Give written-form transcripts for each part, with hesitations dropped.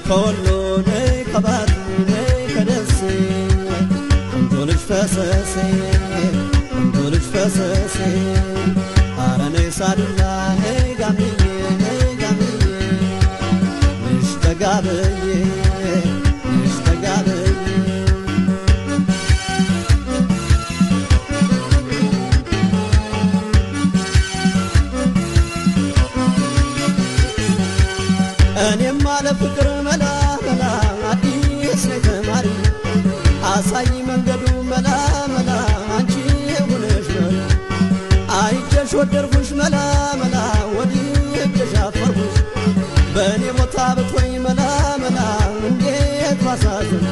ከወሎ ነይ ከባቲ ነይ ከደሴ ቆንጆ ልጅ ፈሰሴ ቆንጆ ልጅ ፈሰሴ አረ ነይ ሳዱላ ነይ ጋምዬ ንሽ ተጋበዬ ንሽ ተጋበዬ እኔም አለ ፍቅር መላ መላ አዲስ ነኝ ተማሪ አሳይ መንገዱ መላ መላ አንቺ ሆነሽ መላ አይቼሽ ወደድኩሽ መላ መላ ወድጄሽ አፈርኩሽ በእኔ ቦታ ብትሆኝ መላ መላ እንዴት ማሳዝን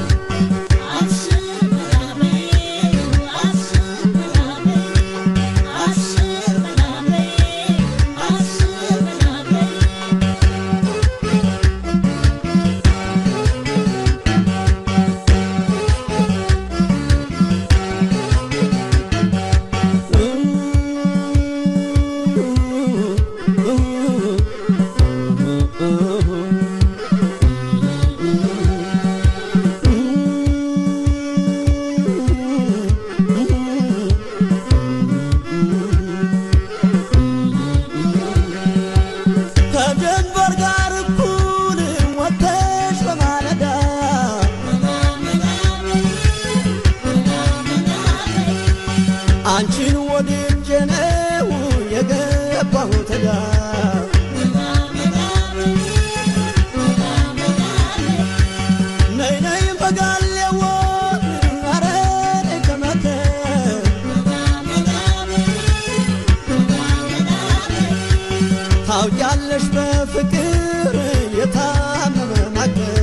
አንቺን ወድጄ ነው የገባሁት ዕዳ ነይ ነይ በጋሌዎ ኧረ ነይ ከመተ ታውቂያለሽ በፍቅር የታመመ ማገር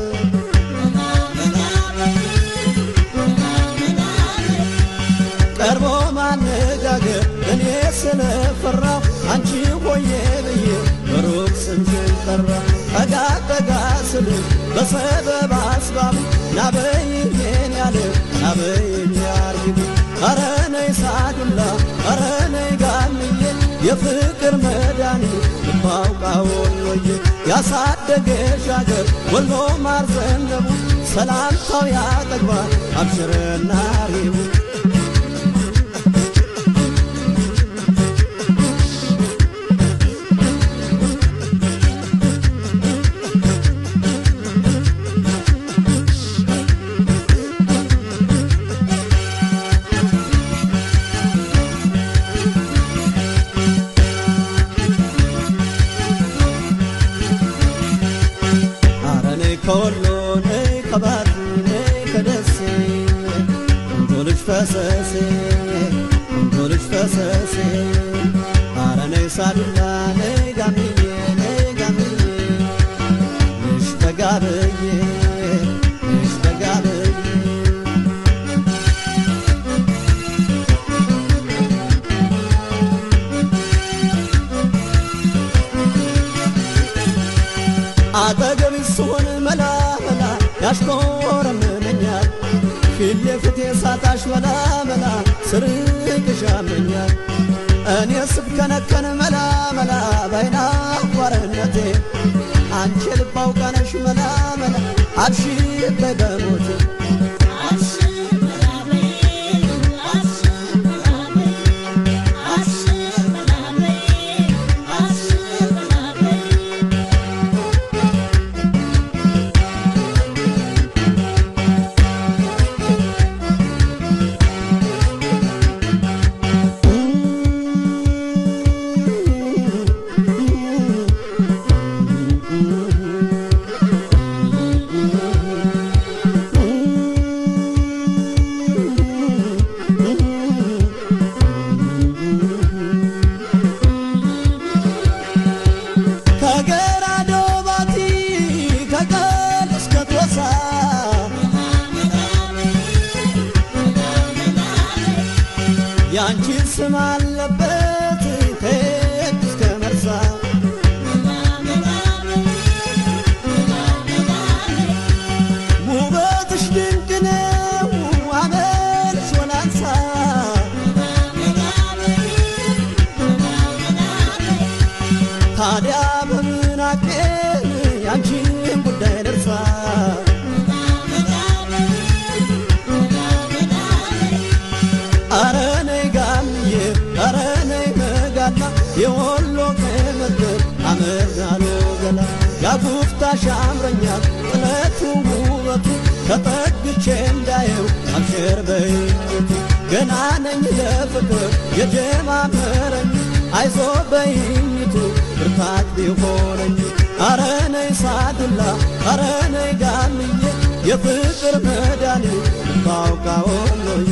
ቀርቦ ማነጋገር እኔ ስለፈራሁ አንቺ ሆዬ ብዬ በሩቅ ስምሽን ጠራሁ ጠጋ ጠጋ ስልሽ በሰበብ አስባብ ናበይኝ የኔ ዓለም ናበይኝ አርግቢ ኧረ ነይ ሳዱላ ኧረ ነይ ጋምዬ የፍቅር መድኃኒት ልባውቃ ወሎዬ ያሳደገሽ አገር ወሎ ማር ዘነበ ሰላምታው ያጠግባል አብሽርና ሪቡ ከወሎ ነይ ከባቲ ነይ ከደሴ ቆንጆ ልጅ ፈሰሴ ቆንጆ ልጅ ፈሰሴ አረ ነይ ሳዱላ ነይ ጋምዬ ንሽ ተጋበዬ ንሽ ተጋበዬ አጠገብሽ ስሆን መላ መላ ያሽኮረምመኛል ፊት ለፊቴ ሳጣሽ መላ መላ ስርቅሽ ያመኛል እኔ ስብከነከን መላ መላ ባይናፋርነቴ አንቺ ልብ አውቃነሽ መላ መላ አብሽር በሞቴ ያንቺ ስም አለበት ከየት እስከ መርሳ ውበትሽ ድንቅ ነው አመልሽ ወላንሳ ታዲያ በምን አቄን ያንቺን ጉዳይ ደርሳ አረ ነይ ጋምዬ አረ ነይ መጋላ የወሎ ከምድር አመርጋሎ ገላ ያጉፍታሽ ያምረኛል ጥለቱ ውበቱ ተጠግቼ እንዳየው አብሽር በይቱ ገና ነኝ ለፍቅር የጀማመረኝ አይዞ በይኝቱ ብርታት ቢሆነኝ አረ ነይ ሳዱላ አረ ነይ ጋምዬ የፍቅር መድኃኒት ታውቃ ወሎዬ